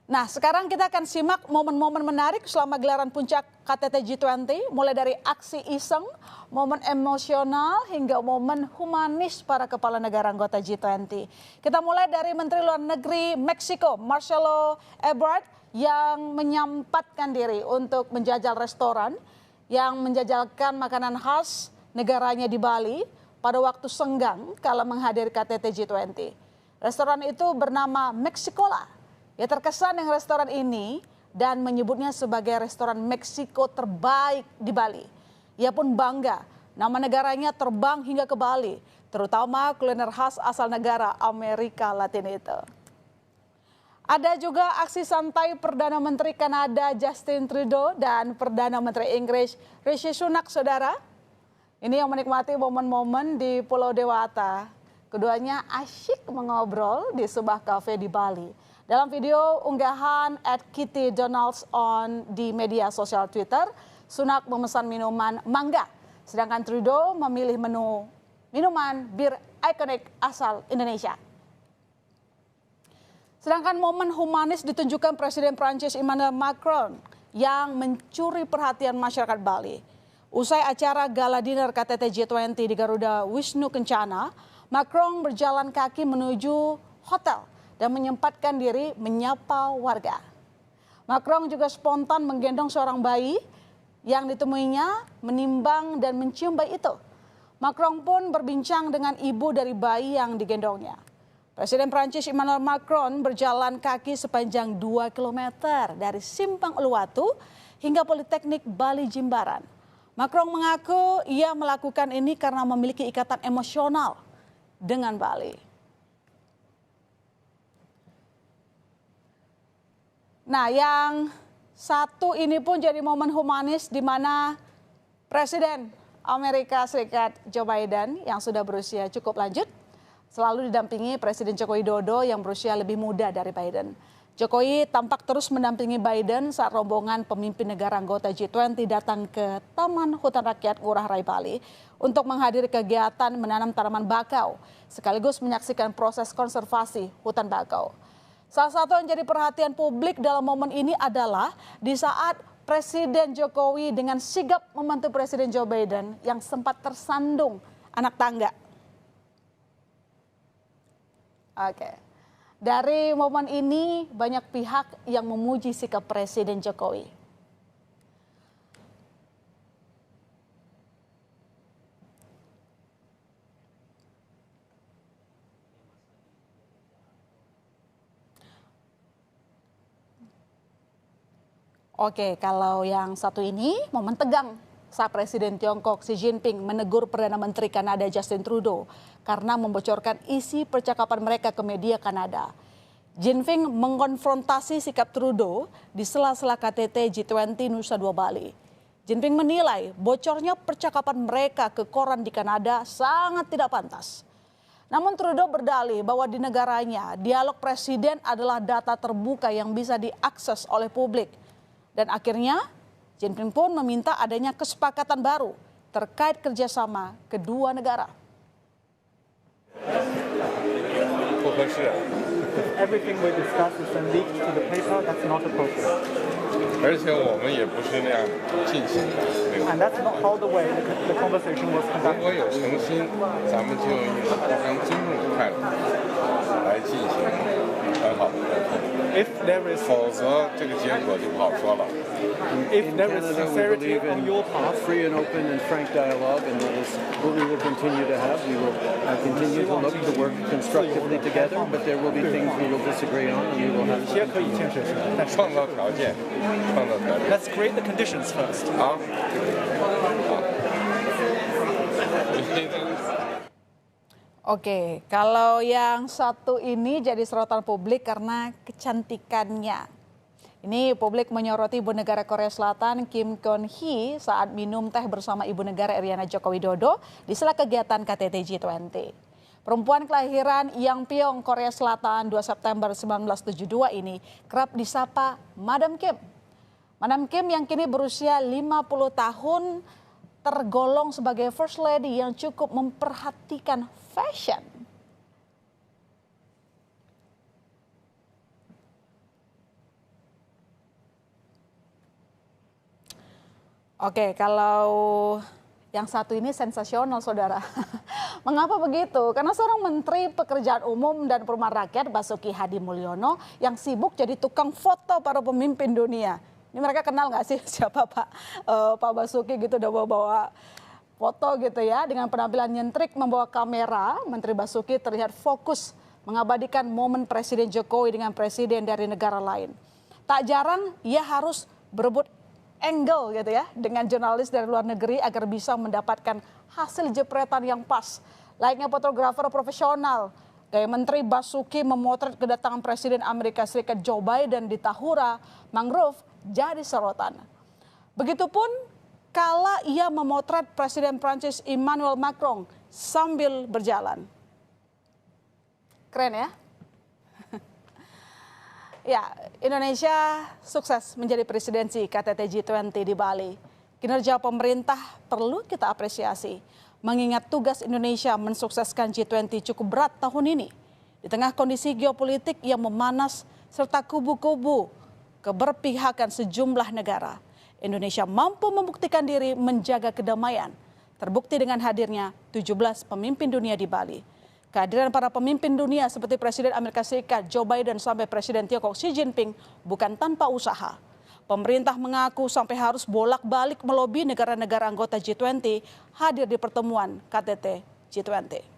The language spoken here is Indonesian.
Nah, sekarang kita akan simak momen-momen menarik selama gelaran puncak KTT G20, mulai dari aksi iseng, momen emosional, hingga momen humanis para kepala negara anggota G20. Kita mulai dari Menteri Luar Negeri Meksiko, Marcelo Ebrard, yang menyempatkan diri untuk menjajal restoran yang menjajalkan makanan khas negaranya di Bali pada waktu senggang kala menghadiri KTT G20. Restoran itu bernama Meksikola. Ia terkesan dengan restoran ini dan menyebutnya sebagai restoran Meksiko terbaik di Bali. Ia pun bangga nama negaranya terbang hingga ke Bali, terutama kuliner khas asal negara Amerika Latin itu. Ada juga aksi santai Perdana Menteri Kanada Justin Trudeau dan Perdana Menteri Inggris Rishi Sunak, saudara. Ini yang menikmati momen-momen di Pulau Dewata. Keduanya asyik mengobrol di sebuah kafe di Bali. Dalam video unggahan @KittyDonalds di media sosial Twitter, Sunak memesan minuman mangga, sedangkan Trudeau memilih menu minuman bir ikonik asal Indonesia. Sedangkan momen humanis ditunjukkan Presiden Prancis Emmanuel Macron yang mencuri perhatian masyarakat Bali. Usai acara gala dinner KTT G20 di Garuda Wisnu Kencana, Macron berjalan kaki menuju hotel dan menyempatkan diri menyapa warga. Macron juga spontan menggendong seorang bayi yang ditemuinya menimbang dan mencium bayi itu. Macron pun berbincang dengan ibu dari bayi yang digendongnya. Presiden Prancis Emmanuel Macron berjalan kaki sepanjang 2 km dari Simpang Uluwatu hingga Politeknik Bali Jimbaran. Macron mengaku ia melakukan ini karena memiliki ikatan emosional dengan Bali. Nah, yang satu ini pun jadi momen humanis di mana Presiden Amerika Serikat Joe Biden yang sudah berusia cukup lanjut selalu didampingi Presiden Joko Widodo yang berusia lebih muda dari Biden. Jokowi tampak terus mendampingi Biden saat rombongan pemimpin negara anggota G20 datang ke Taman Hutan Rakyat Ngurah Rai Bali untuk menghadiri kegiatan menanam tanaman bakau sekaligus menyaksikan proses konservasi hutan bakau. Salah satu yang jadi perhatian publik dalam momen ini adalah di saat Presiden Jokowi dengan sigap membantu Presiden Joe Biden yang sempat tersandung anak tangga. Oke. Dari momen ini banyak pihak yang memuji sikap Presiden Jokowi. Oke, kalau yang satu ini momen tegang saat Presiden Tiongkok Xi Jinping menegur Perdana Menteri Kanada Justin Trudeau karena membocorkan isi percakapan mereka ke media Kanada. Jinping mengkonfrontasi sikap Trudeau di sela-sela KTT G20 Nusa Dua Bali. Jinping menilai bocornya percakapan mereka ke koran di Kanada sangat tidak pantas. Namun Trudeau berdalih bahwa di negaranya dialog presiden adalah data terbuka yang bisa diakses oleh publik. Dan akhirnya Jinping pun meminta adanya kesepakatan baru terkait kerjasama kedua negara. Everything we discuss is then leaked to the paper. That's not appropriate. 而且我们也不是那样进行的。 And that's not how the way the conversation was 如 conducted. 果有诚心，咱们就用一个互相尊重的态度来进行很好的沟通。 If there is 否则这个结果就不好说了。 if there is Canada, we sincerity believe on in your part, free and open and frank dialogue, and that is what we will continue to have. We will continue to look to work constructively together, but there will be things we will disagree on, and we will have 些可以坚持，但是创造条件，创造条件。 let's create the conditions first. 好，好。 Oke, kalau yang satu ini jadi sorotan publik karena kecantikannya. Ini publik menyoroti Ibu Negara Korea Selatan Kim Keon Hee saat minum teh bersama Ibu Negara Iriana Joko Widodo di sela kegiatan KTT G20. Perempuan kelahiran Yangpyeong, Korea Selatan 2 September 1972 ini kerap disapa Madam Kim. Madam Kim yang kini berusia 50 tahun tergolong sebagai First Lady yang cukup memperhatikan fashion. Oke, kalau yang satu ini sensasional, saudara. Mengapa begitu? Karena seorang Menteri Pekerjaan Umum dan Perumahan Rakyat, Basuki Hadi Mulyono, yang sibuk jadi tukang foto para pemimpin dunia. Ini mereka kenal nggak sih siapa Pak Basuki gitu, udah bawa foto gitu ya. Dengan penampilan nyentrik membawa kamera, Menteri Basuki terlihat fokus mengabadikan momen Presiden Jokowi dengan presiden dari negara lain. Tak jarang ia harus berebut angle gitu ya dengan jurnalis dari luar negeri agar bisa mendapatkan hasil jepretan yang pas. Layaknya fotografer profesional, gaya Menteri Basuki memotret kedatangan Presiden Amerika Serikat Joe Biden di Tahura Mangrove jadi sorotan. Begitupun kala ia memotret Presiden Prancis Emmanuel Macron sambil berjalan. Keren ya? Ya, Indonesia sukses menjadi presidensi KTT G20 di Bali. Kinerja pemerintah perlu kita apresiasi, mengingat tugas Indonesia mensukseskan G20 cukup berat tahun ini. Di tengah kondisi geopolitik yang memanas serta kubu-kubu keberpihakan sejumlah negara, Indonesia mampu membuktikan diri menjaga kedamaian. Terbukti dengan hadirnya 17 pemimpin dunia di Bali. Kehadiran para pemimpin dunia seperti Presiden Amerika Serikat Joe Biden sampai Presiden Tiongkok Xi Jinping bukan tanpa usaha. Pemerintah mengaku sampai harus bolak-balik melobi negara-negara anggota G20 hadir di pertemuan KTT G20.